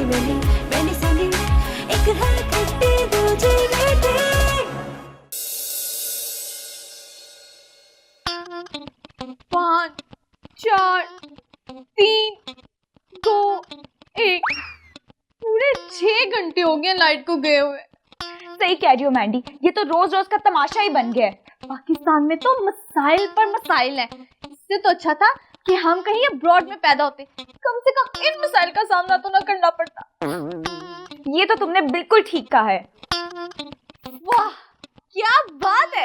मैंने सुनी एक हरकते मुझे बेटे। 5 4 3 2 1 पूरे 6 घंटे हो गए लाइट को गए हुए। सही कह रही हो मैंडी, ये तो रोज रोज का तमाशा ही बन गया है। पाकिस्तान में तो मसाइल पर मसाइल हैं। इससे तो अच्छा था कि हम कहीं अब्रॉड में पैदा होते, कम से कम इन मसाइल का सामना तो ना करना पड़ता। ये तो तुमने बिल्कुल ठीक कहा है। वाह क्या बात है,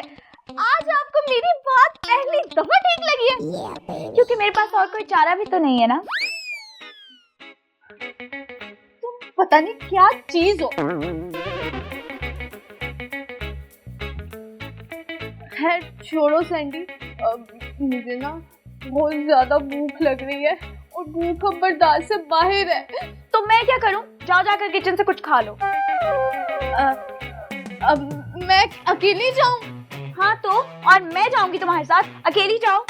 आज आपको मेरी बात पहली दफा ठीक लगी है। क्योंकि मेरे पास और कोई चारा भी तो नहीं है ना। तुम पता नहीं क्या चीज हो। खैर छोड़ो सैंडी, मुझे ना बहुत ज्यादा भूख लग रही है और भूख अब बर्दाश्त से बाहर है। तो मैं क्या करूं? जाओ जाकर किचन से कुछ खा लो। अब मैं अकेली जाऊं? हाँ तो, और मैं जाऊंगी तुम्हारे साथ। अकेली जाओ।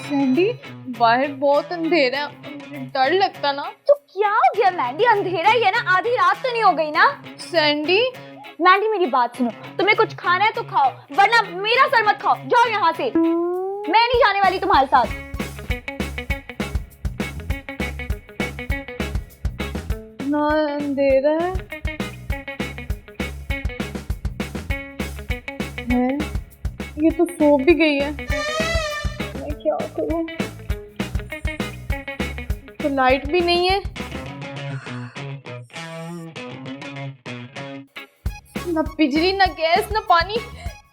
सैंडी बाहर बहुत अंधेरा है, मुझे डर लगता ना। तो क्या हो गया मैंडी, अंधेरा ही है ना, आधी रात तो नहीं हो गई ना। सैंडी मैंडी मेरी बात सुनो, तुम्हें कुछ खाना है तो खाओ, वरना मेरा सर मत खाओ। जाओ यहाँ से, मैं नहीं जाने वाली तुम्हारे साथ। ना अंधेरा है, ये तो सो भी गई है। मैं क्या करूं, तो लाइट भी नहीं है, न बिजली न गैस न पानी।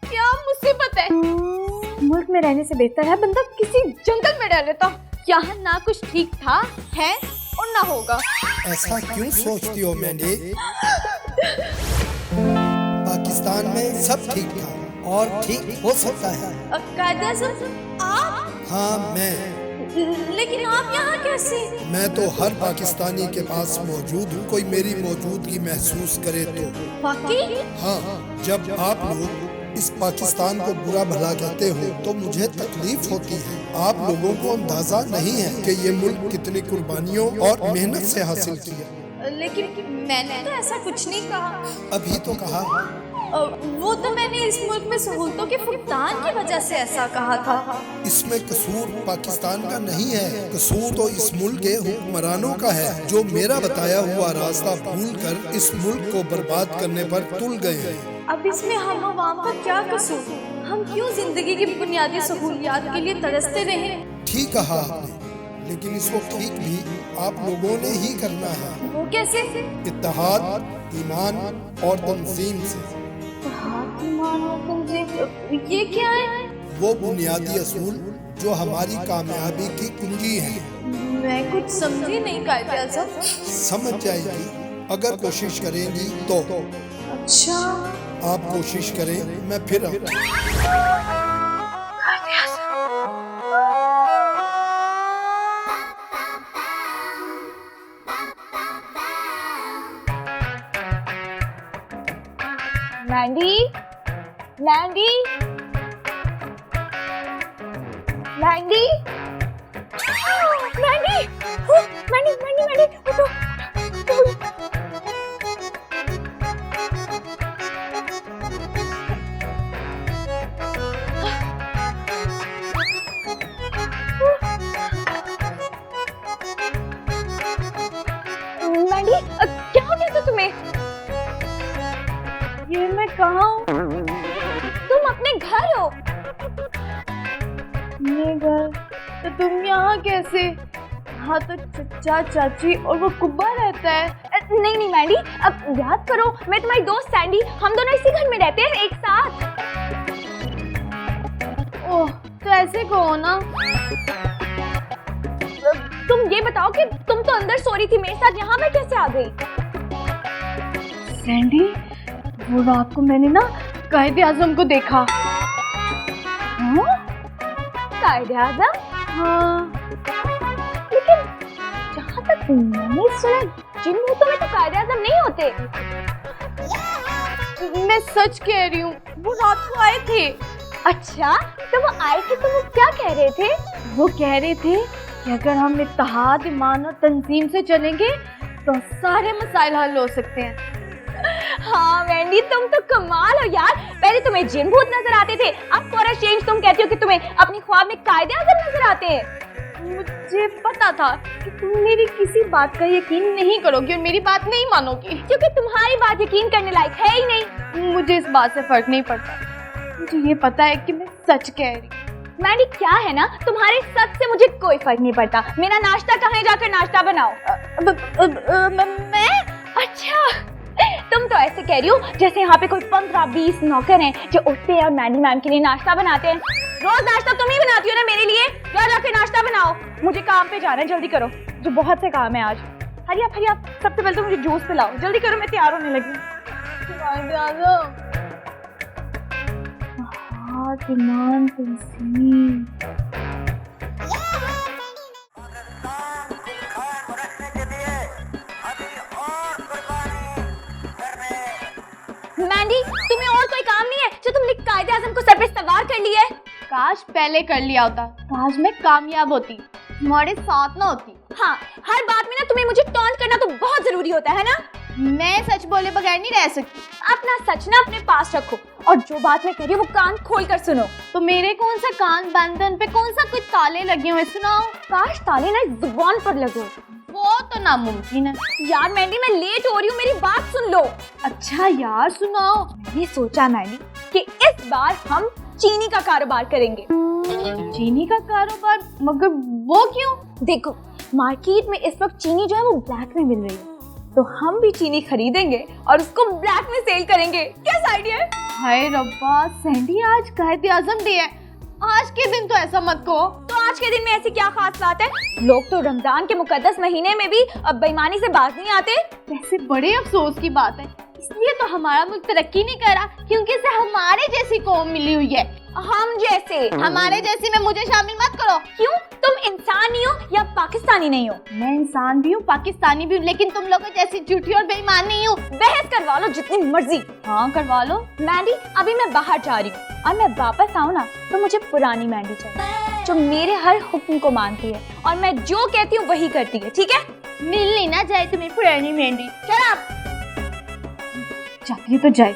क्या मुसीबत है। मुल्क में रहने से बेहतर है बंदा किसी जंगल में रह लेता। यहाँ ना कुछ ठीक था है और ना होगा। ऐसा क्यों सोचती हो मैंने? पाकिस्तान में सब ठीक था और ठीक हो सकता है। कायदा साहब आप? हाँ मैं। लेकिन आप यहाँ कैसे? मैं तो हर पाकिस्तानी के पास मौजूद हूँ, कोई मेरी मौजूदगी महसूस करे तो। वाकई? हाँ, जब आप लोग इस पाकिस्तान को बुरा भला कहते हो तो मुझे तकलीफ होती है। आप लोगों को अंदाजा नहीं है कि ये मुल्क कितनी कुर्बानियों और मेहनत से हासिल किया। लेकिन मैंने तो ऐसा कुछ नहीं कहा। अभी तो कहा। वो तो मैंने इस मुल्क में सहूलतों के फुकदान की वजह से ऐसा कहा था। इसमें कसूर पाकिस्तान का नहीं है, कसूर तो इस मुल्क के हुक्मरानों का है, जो मेरा बताया हुआ रास्ता भूलकर इस मुल्क को बर्बाद करने पर तुल गए हैं। अब इसमें हम अवाम का क्या कसूर? हम क्यों जिंदगी की बुनियादी सहूलियात के लिए तरसते रहे? ठीक कहा आपने, लेकिन इसको ठीक भी आप लोगों ने ही करना है। वो कैसे? इत्तेहाद, ईमान और तंजीम से। ये क्या है? वो बुनियादी असूल जो हमारी कामयाबी की कुंजी है। मैं कुछ समझी नहीं कायदे आज़म। समझ जाएगी अगर कोशिश करेंगी तो। अच्छा आप कोशिश करें, मैं फिर मैंडी, मैंडी, मैंडी, मैंडी, मैंडी, मैंडी, मैंडी, उठो। मैंडी, क्या हो गया था तुम्हें? ये मैं कहाँ हूँ? तुम अपने घर हो। मेरे घर? तो तुम यहाँ कैसे? हाँ तो चचा चाची और वो कुब्बा रहता है। नहीं नहीं मैंडी, अब याद करो, मैं तुम्हारी दोस्त सैंडी, हम दोनों इसी घर में रहते हैं एक साथ। ओह तो ऐसे कहो ना। तुम ये बताओ कि तुम तो अंदर सो रही थी मेरे साथ, यहाँ मैं कैसे आ गई? सैंडी, वो रात को मैंने ना कायदे आज़म को देखा। कायदे आज़म? हाँ। लेकिन जहाँ तक मैंने सुना, जिन भूतों में तो कायदे आज़म नहीं होते। मैं सच कह रही हूँ, वो रात को आए थे। अच्छा, तो वो आए थे तो वो क्या कह रहे थे? वो कह रहे थे कि अगर हम इत्तेहाद, ईमान और तंजीम से चलेंगे तो सारे मसाइल हल हो सकते हैं। हाँ मैंडी, तुम तो कमाल हो यार। पहले तुम्हें जिन भूत नजर आते थे, अब फॉर चेंज तुम कहती हो कि तुम्हें अपनी ख्वाब में कायदे आज़म नजर आते हैं। मुझे पता था कि तुम मेरी किसी बात का यकीन नहीं करोगी और मेरी बात नहीं मानोगी, क्योंकि तुम्हारी बात यकीन करने लायक है ही नहीं। मुझे इस बात से फर्क नहीं पड़ता, मुझे ये पता है कि मैं सच कह रही हूँ। मैंडी क्या है ना, तुम्हारे सच से मुझे कोई फर्क नहीं पड़ता। मेरा नाश्ता कहाँ है, जाकर नाश्ता बनाओ। मैं अच्छा, तुम तो ऐसे कह रही हो जैसे यहाँ पे कोई 15-20 नौकर हैं जो उठते हैं और मैंडी मैम के लिए नाश्ता बनाते हैं। रोज नाश्ता तुम ही बनाती हो ना मेरे लिए। जाके नाश्ता बनाओ, मुझे काम पे जाना है, जल्दी करो, जो बहुत से काम है आज। हरी आप सबसे पहले तो मुझे जूस पिलाओ, जल्दी करो, मैं तैयार होने लगी। ईमान तुलसी। मैंडी, तुम्हें और कोई काम नहीं है जो तुमने कायदे आज़म को सर पे सवार कर लिया है? काश पहले कर लिया होता, काश मैं कामयाब होती, तुम्हारे साथ ना होती। हाँ, हर बात में ना तुम्हें मुझे टॉन्ट करना तो बहुत जरूरी होता है ना। मैं सच बोले बगैर नहीं रह सकती। अपना सच ना अपने पास रखो और जो बात मैं कह रही हूँ वो कान खोल कर सुनो। तो मेरे कौन सा कान बंद है, उन पे कौन सा कुछ ताले लगे हुए, सुनाओ। काश ताले ना जुबान पर लगे होते। वो तो नामुमकिन है। यार मैंडी, मैं लेट हो रही हूँ, मेरी बात सुन लो। अच्छा यार सुनाओ। ये सोचा मैंने कि इस बार हम चीनी का कारोबार करेंगे। चीनी का कारोबार? मगर वो क्यों? देखो, मार्केट में इस वक्त चीनी जो है वो ब्लैक में मिल रही है, तो हम भी चीनी खरीदेंगे और उसको ब्लैक में सेल करेंगे। कैसा आइडिया है? हाय रब्बा, सैंडी आज कायदे आज़म डे है, आज के दिन तो ऐसा मत कहो। तो आज के दिन में ऐसी क्या खास बात है? लोग तो रमजान के मुकद्दस महीने में भी अब बेईमानी से बाज नहीं आते। वैसे बड़े अफसोस की बात है, इसलिए तो हमारा मुल्क तरक्की नहीं कर रहा, क्योंकि इसे हमारे जैसी कौम मिली हुई है। हम जैसे? हमारे जैसी में मुझे शामिल मत करो। क्यों? तुम इंसान नहीं हो या पाकिस्तानी नहीं हो? मैं इंसान भी हूँ, पाकिस्तानी भी हूँ, लेकिन तुम लोगों जैसी झूठी और बेईमान नहीं हूँ। बहस करवा लो जितनी मर्जी। हाँ करवा लो। मैंडी, अभी मैं बाहर जा रही हूँ और मैं वापस आऊँ ना तो मुझे पुरानी मैंडी चाहिए, जो मेरे हर हुक्म को मानती है और मैं जो कहती हूँ वही करती है। ठीक है? मिलनी ना जाए तुम्हें पुरानी मैंडी। चल आप जाती है तो जाए।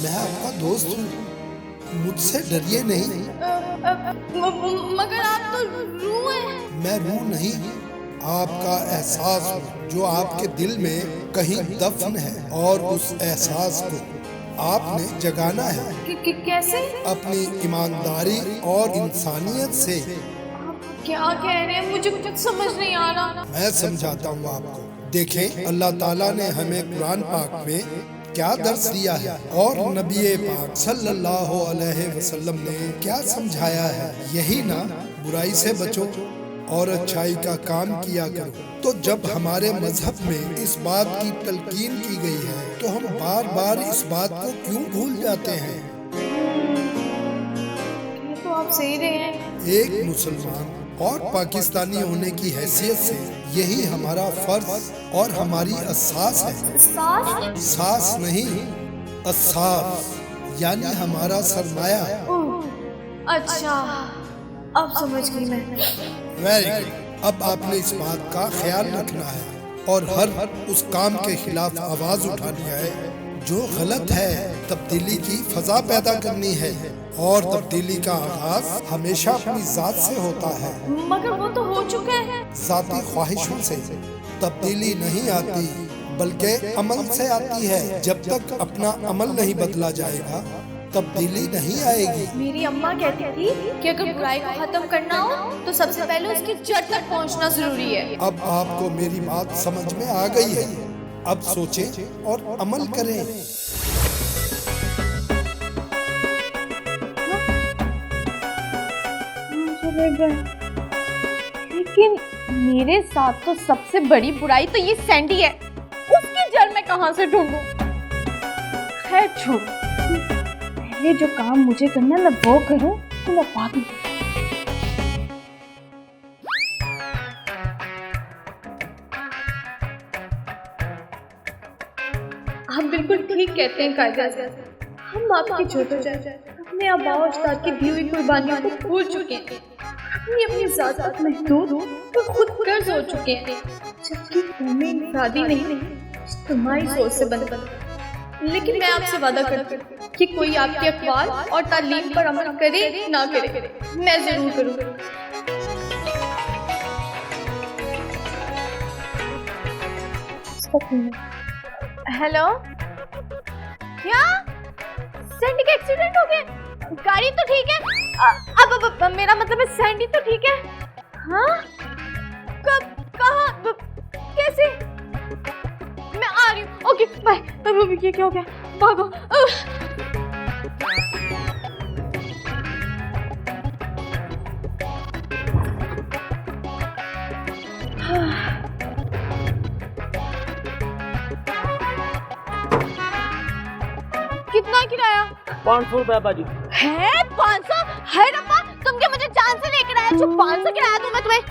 मैं आपका दोस्त हूँ, मुझसे डरिए नहीं। मगर आप तो रूह हैं। मैं रूह नहीं, आपका एहसास हूँ जो आपके दिल में कहीं दफन है, और उस एहसास को आपने जगाना है। कैसे? अपनी ईमानदारी और इंसानियत से। क्या कह रहे हैं? मुझे कुछ समझ नहीं आ रहा। मैं समझाता हूँ आपको। देखें, अल्लाह ताला ने हमें कुरान पाक में क्या दर्स दिया है और नबी पाक सल्लल्लाहु अलैहि वसल्लम ने क्या समझाया है। यही ना, बुराई से बचो और अच्छाई का काम किया करो। तो जब हमारे मजहब में इस बात की तलकीन की गई है तो हम बार बार इस बात को क्यों भूल जाते हैं? ये तो आप सही रहे हैं। एक मुसलमान और पाकिस्तानी होने की हैसियत से यही हमारा फर्ज और हमारी असास है। सास नहीं, असास, यानी हमारा सरमाया। अच्छा, अब समझ गई मैं। Very good. अब आपने इस बात का ख्याल रखना है और हर उस काम के खिलाफ आवाज उठानी है जो गलत है। तब्दीली की फजा पैदा करनी है और तब्दीली का आगाज हमेशा अपनी जात से होता है। मगर वो तो हो चुका है। जाती ख्वाहिशों से तब्दीली नहीं आती, बल्कि अमल से आती है। जब तक अपना अमल नहीं बदला जाएगा तब्दीली नहीं आएगी। मेरी अम्मा कहती थी कि अगर बुराई को खत्म करना हो तो सबसे पहले उसकी जड़ तक पहुंचना जरूरी है। अब आपको मेरी बात समझ में आ गई है। अब सोचें और अमल करें। लेकिन मेरे साथ तो सबसे बड़ी बुराई तो ये सैंडी है, उसकी जड़ मैं कहां से ढूंढूं? खैर छोड़ो, पहले जो काम मुझे करना है मैं वो करूं, तो मैं बाद में। आप बिल्कुल ठीक कहते हैं कायदा, हम आपकी छोटे अपने आबा अजदाद की दी हुई कुर्बानियों को भूल चुके हैं। ये अपनी ज़ात महदूद तो खुद कर्ज हो चुके हैं, जबकि कौमी इंफरादी नहीं तुम्हारी सोच से बंद। लेकिन मैं आपसे वादा करती हूँ कि कोई आपके अक़वाल और तालीम पर अमल करे ना करे, मैं जरूर करूँगी। हेलो, क्या सैंडी का एक्सीडेंट हो गया? गाड़ी तो ठीक है, अब मेरा मतलब है सैंडी तो ठीक है? हाँ, कब, कहाँ, कैसे? मैं आ रही हूँ। Okay bye. अब ये क्या हो गया? भागो। कितना किराया? 500 रुपए बाजी। है 500? है रब्बा, तुम क्या मुझे जान से लेकर आए? जो 500 किराया दूं मैं तुम्हें?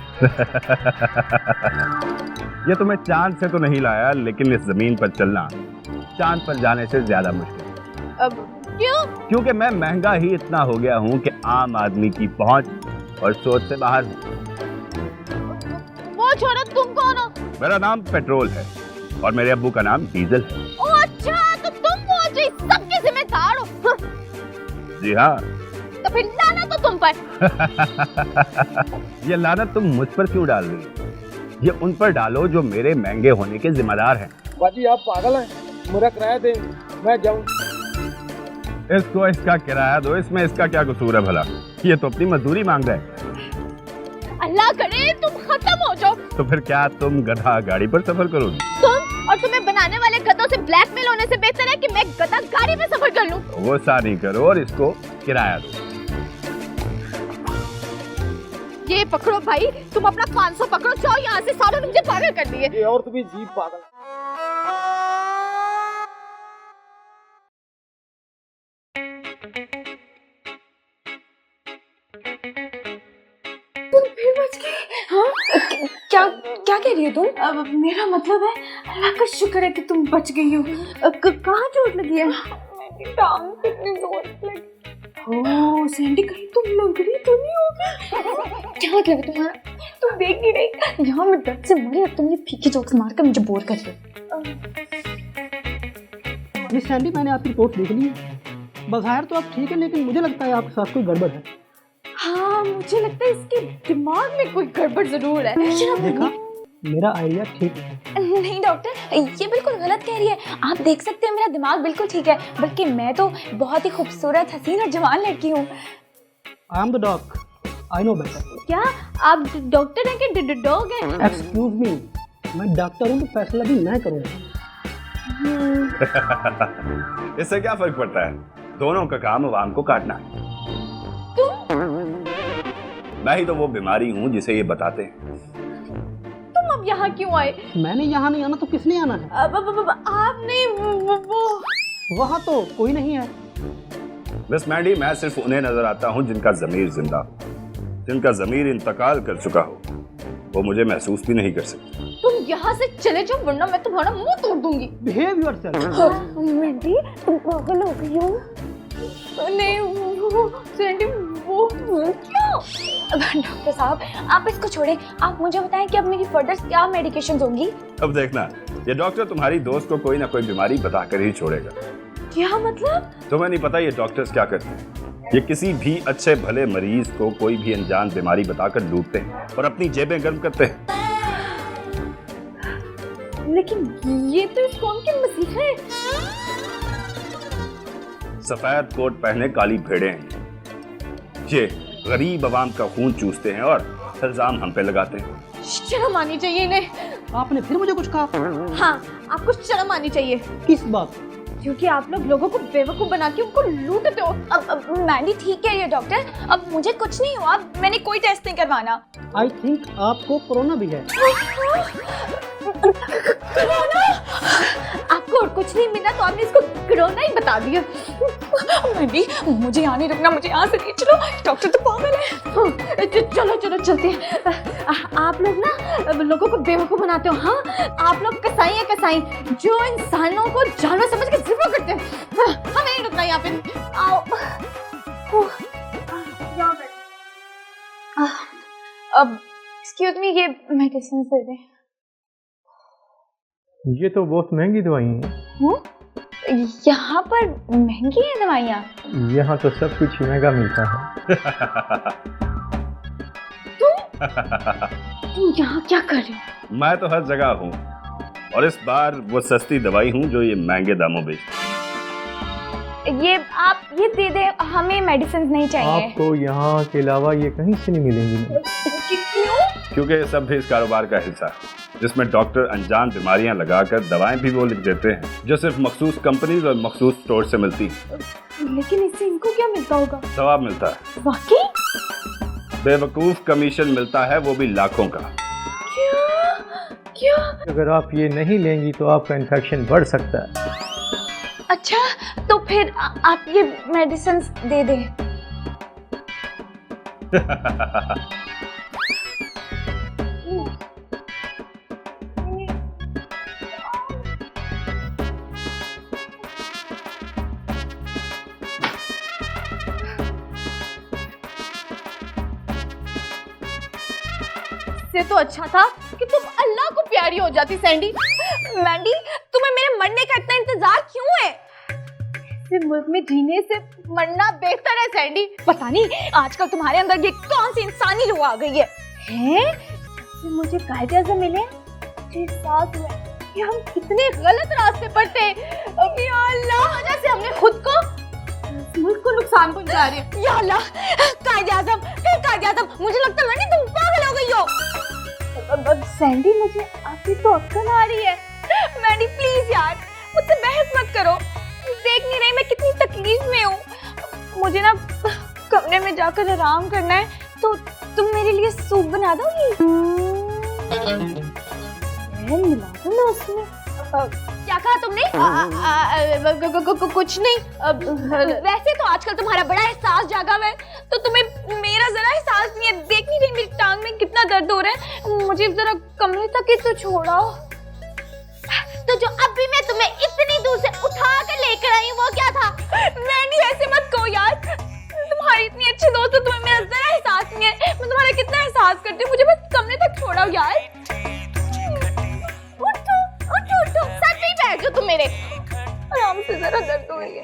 ये तुम्हें चांद से तो नहीं लाया, लेकिन इस जमीन पर चलना चांद पर जाने से ज्यादा मुश्किल है। अब क्यों? क्योंकि मैं महंगा ही इतना हो गया हूँ कि आम आदमी की पहुंच और सोच से बाहर हूँ। वो छोड़ो, तुम कौन हो? मेरा नाम पेट्रोल है और मेरे अब्बू का नाम डीजल है। ओ अच्छा, तो तुम वो जो इस सबके जिम्मेदार हो? जी हाँ। तो फिर लानत तो तुम पर। ये लानत तुम मुझ पर क्यों डाल रही हो? ये उन पर डालो जो मेरे महंगे होने के जिम्मेदार हैं। बाजी आप पागल हैं, मेरा किराया दें, मैं जाऊं। इसको इसका किराया दो, इसमें इसका क्या कसूर है भला? ये तो अपनी मजदूरी मांग रहा है। अल्लाह करे तुम खत्म हो जाओ। तो फिर क्या तुम गधा गाड़ी पर सफर करोगी? तुम और तुम्हें बनाने वाले गधों से ब्लैकमेल होने से बेहतर है कि मैं गधा गाड़ी में सफर कर लूं। वो सा नहीं करो और इसको किराया दो। ये पकड़ो भाई, तुम अपना 500 पकड़ो, जाओ यहाँ से, सारे मुझे पागल कर दिए। ये औरत भी जीप पागल। तुम फिर बच गई? हाँ? क्या क्या कह रही हो तुम? अब मेरा मतलब है अल्लाह का शुक्र है कि तुम बच गई हो। कहाँ चोट लगी है? टांग पे इतनी जोर लगी। ओह सैंडी, कहीं तुम लंगड़ी तो नहीं होगी? क्या मतलब है तुम्हारा? तुम देख नहीं रही यहाँ मैं दर्द से मरी और तुम ये फीकी जोक्स मारकर मुझे बोर कर रही हो। मिस सैंडी, मैंने आपकी रिपोर्ट लिख ली है। बज़ाहिर तो आप ठीक है, लेकिन मुझे लगता है आपके साथ कोई गड़बड़ है। हाँ, मुझे लगता है इसके दिमाग में कोई गड़बड़ जरूर है। देखा, मेरा आइडिया ठीक है। नहीं डॉक्टर, ये बिल्कुल गलत कह रही है। आप देख सकते हैं मेरा दिमाग बिल्कुल ठीक है, बल्कि मैं तो बहुत ही खूबसूरत, हसीन और जवान लड़की हूँ। I am the dog, I know better. क्या आप डॉक्टर हैं कि डॉग हैं? एक्सक्यूज मी, मैं डॉक्टर हूँ तो फैसला भी मैं करूँगा। इससे क्या फर्क पड़ता है? दोनों का काम अवाम को काटना है। मैं ही तो वो बीमारी हूँ जिसे ये बताते हैं। तुम अब यहाँ क्यों आए? मैंने यहाँ नहीं आना तो किसने आना है? आप नहीं, वो वहाँ तो कोई नहीं है। मिस मैडी, मैं सिर्फ उन्हें नजर आता हूँ जिनका जमीर जिंदा हो, जिनका जमीर इंतकाल कर चुका हो। वो मुझे महसूस भी नहीं कर सकते। तुम यहाँ से चले जाओ वरना मैं तुम्हारा मुंह तोड़ दूंगी। Behave yourself. मैंडी, तुम पागल हो गई हो? नहीं, वो सैंडी, वो क्यों? डॉक्टर साहब, आप इसको छोड़ें, आप मुझे बताएं कि अब मेरी फर्दर क्या मेडिकेशंस होंगी? अब देखना, ये डॉक्टर तुम्हारी दोस्त को कोई ना कोई बीमारी बताकर ही छोड़ेगा। क्या मतलब? तुम्हें नहीं पता ये डॉक्टर्स क्या करते हैं? ये किसी भी अच्छे भले मरीज को कोई भी अनजान बीमारी बताकर लूटते हैं और अपनी जेबें गर्म करते हैं। लेकिन ये तो इस कौम के मसीहा है। सफेद कोट पहने काली भेड़ें हैं। ये गरीब आवाम का खून चूसते हैं और इल्जाम हम पे लगाते हैं। शर्म आनी चाहिए इन्हें। आपने फिर मुझे कुछ कहा? हाँ, आपको शर्म आनी चाहिए, किस बात? क्योंकि आप लोग लोगों को बेवकूफ बना के उनको लूटते हो। अब मैंडी ठीक कह रही है डॉक्टर, अब मुझे कुछ नहीं हुआ, मैंने कोई टेस्ट नहीं करवाना। आई थिंक आपको कोरोना भी है। कोरोना? आपको और कुछ नहीं मिला तो आपने इसको कोरोना ही बता दिया। मैंडी, मुझे यहाँ नहीं रुकना, मुझे यहाँ से ले चलो, डॉक्टर तो पागल है। चलो चलो चलते हैं। आप लोग ना लोगों को बेवकूफ बनाते हो। हाँ, आप लोग कसाई है, कसाई जो इंसानों को जानवर समझ के जिब्वा करते हैं। हमें नहीं रुकना यहाँ पे। आओ। अब एक्सक्यूज मी, ये मेडिसिन दे दें। ये तो बहुत महंगी दवाई है। यहाँ पर महंगी है दवाइयाँ? यहाँ तो सब कुछ महंगा मिलता है। तुम यहाँ क्या कर रहे हो? मैं तो हर जगह हूँ और इस बार वो सस्ती दवाई हूँ जो ये महंगे दामों बेचती है। ये आप ये दे दे, हमें मेडिसिन नहीं चाहिए। आपको यहाँ के अलावा ये कहीं से नहीं मिलेंगी। क्यों? क्योंकि ये सब भी इस कारोबार का हिस्सा है जिसमें डॉक्टर अनजान बीमारियां लगाकर दवाएं भी वो लिख देते हैं जो सिर्फ मखसूस कंपनीज और मखसूस स्टोर से मिलती है। लेकिन इससे इनको क्या मिलता होगा? सवाब मिलता है। वाकई? बेवकूफ कमीशन मिलता है, वो भी लाखों का। क्या? अगर आप ये नहीं लेंगी तो आपका इन्फेक्शन बढ़ सकता है। अच्छा, तो फिर आप ये मेडिसिन दे दें। इससे तो अच्छा था कि तुम अल्लाह को प्यारी हो जाती सैंडी। मैंडी, तुम्हें मेरे मरने का इतना इंतजार क्यों है? इस मुल्क में जीने से मरना बेहतर है सैंडी। पता नहीं आजकल तुम्हारे अंदर ये कौन सी इंसानी रूह आ गई है। हैं? जब से मुझे कायदे आज़म मिले मुझे एहसास हुआ कि हम कितने गलत रास्ते पर थे। अभी अल्लाह, वजह से हमने खुद को इस मुल्क को नुकसान पहुंचा रहे हैं। या अल्लाह, कायदे आज़म, फिर कायदे आज़म। मुझे लगता है मैंने तुम पागल हो गई हो। अब सैंडी, मुझे आपकी तो अक्ल आ रही है। मैंडी प्लीज यार, मुझसे बहस मत करो। देख नहीं रही मैं कितनी तकलीफ में हूँ। मुझे ना कमरे में जाकर आराम करना है, तो तुम मेरे लिए सूप बना दोगी? मिला दो ना उसमें। क्या कहा तुमने? कुछ नहीं। वैसे तो आजकल तुम्हारा बड़ा एहसास जागा हुआ है, तो तुम्हें मेरा जरा एहसास नहीं है। देख नहीं रही मेरी टांग में कितना दर्द हो रहा है? मुझे जरा कमरे तक ही तो छोड़ो। तो जो अभी मैं तुम्हें इतनी दूर से उठा कर लेकर आई वो क्या था? मैंडी, ऐसे मत कहो यार। तुम्हारी इतनी अच्छी दोस्त हो, तुम्हें मेरा जरा एहसास नहीं है। मैं तुम्हारा कितना एहसास करती हूँ। मुझे बस कमरे तक छोड़ो यार। उठो उठो उठो, सच में बैठ जाओ तुम मेरे। आराम से, जरा दर्द हो रही है।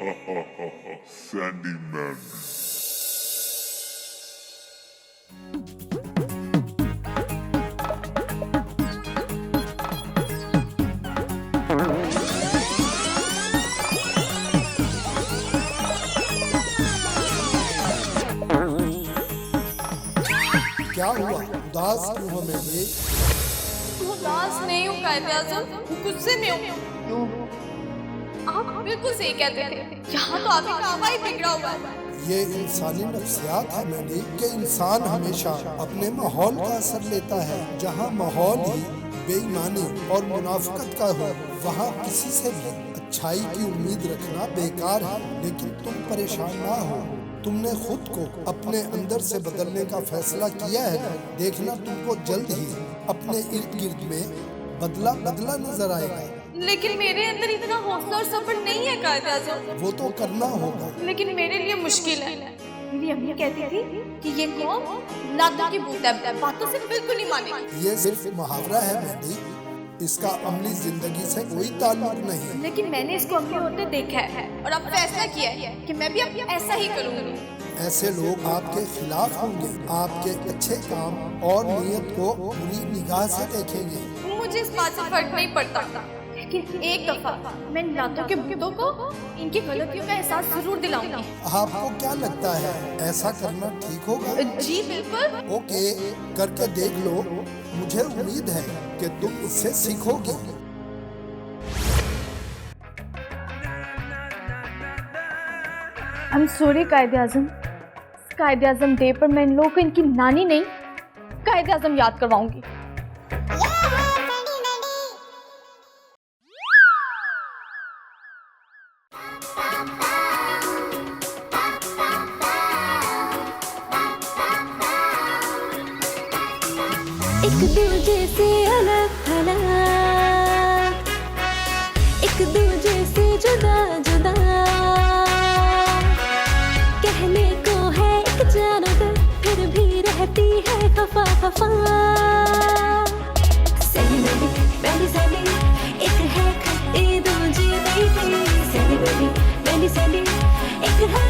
क्या हुआ, उदास क्यों हो मेरी? उदास नहीं हूँ कायदे आज़म, गुस्से में हूँ। क्यों? आप बिल्कुल सही कहते थे, यहाँ तो आपका काबा ही बिगड़ा हुआ है। ये इंसानी नफ्सियात है मैंने कि इंसान हमेशा अपने माहौल का असर लेता है। जहाँ माहौल ही बेईमानी और मुनाफिकत का हो, वहाँ किसी से भी अच्छाई की उम्मीद रखना बेकार है। लेकिन तुम परेशान ना हो, तुमने खुद को अपने अंदर से बदलने का फैसला किया है ना। देखना तुमको जल्द ही अपने इर्द गिर्द में बदला नजर आएगा। लेकिन मेरे अंदर इतना हौसला और सब्र नहीं है कायदे आज़म। वो तो करना होगा। लेकिन मेरे लिए मुश्किल है। मेरी अम्मी कहती थी कि ये कौम लातों की भूत है, बातों से बिल्कुल नहीं मानेगी। ये सिर्फ मुहावरा है मैडी, इसका अमली जिंदगी से कोई ताल्लुक नहीं। लेकिन मैंने इसको अम्ली होते देखा है और अब फैसला किया है कि मैं भी अब ऐसा ही करूंगी। ऐसे लोग आपके खिलाफ होंगे, आपके अच्छे काम और नीयत को बुरी निगाह से देखेंगे। मुझे इस बात से फर्क नहीं पड़ता, लेकिन एक दफा मैं इन लातों के भूतों को इनकी गलतियों का एहसास जरूर दिलाऊंगी। आपको क्या लगता है ऐसा करना ठीक होगा? जी बिल्कुल। ओके, करके देख लो। मुझे उम्मीद है कि तुम इससे सीखोगे। I'm sorry कायदे आज़म। कायदे आज़म डे पर मैं इन लोगों को इनकी नानी नहीं, कायदे आज़म याद करवाऊंगी। एक दूजे से अलग थलग, एक दूजे से जुदा जुदा, कहने को है एक जानवर फिर भी रहती है खफा खफा। वफा सैली बेबी सैली एक है खट्टी दूजी मीठी सैली बेबी सैली एक है